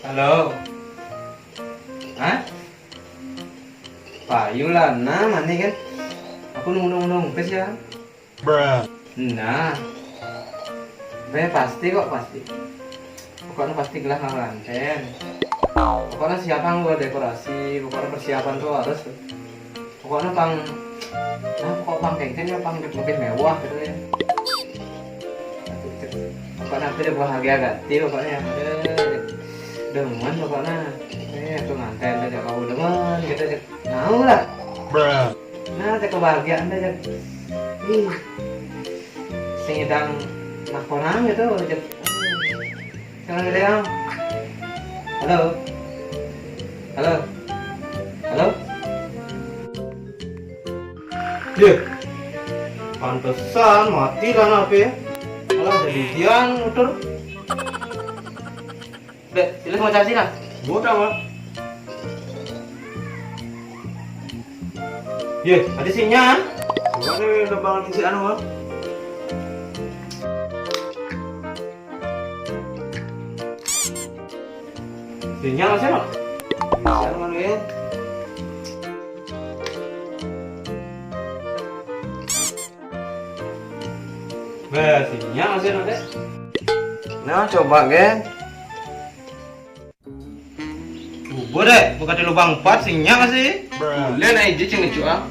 Halo. Hah? Payulah, nah mana kan? Aku nung pes ya. Bruh. Nah, pasti kok pasti. Pokoknya pasti gelah ngaranten. Pokoknya siapa gua dekorasi, pokoknya persiapan tuh harus. Pokoknya pokok pang kengken ya pang lebih mewah gitu ya. Pokoknya aku udah bahagia ganti pokoknya. Demen pokoknya. Aku nganten aja kau demen gitu aja. Mau lah. Bruh. Nah, teh kebahagiaan aja. Ih, singidang nakonang gitu aja. Jangan gede yang. Halo. Halo. Halo. Yuk. Pantesan mati kan apa ya? Kalau jadi dian motor. Dek, jelas mau cari lah. Udah mah. Ye, ada sinyal. Gua nih udah bangun si anu mah. Sinyal masih no? Si anu mana ya? Sinyal masih no dek. Nah, coba gen. Boleh, bukan di lubang 4 sinyal masih. Bruh. Boleh naik di ceng cuang.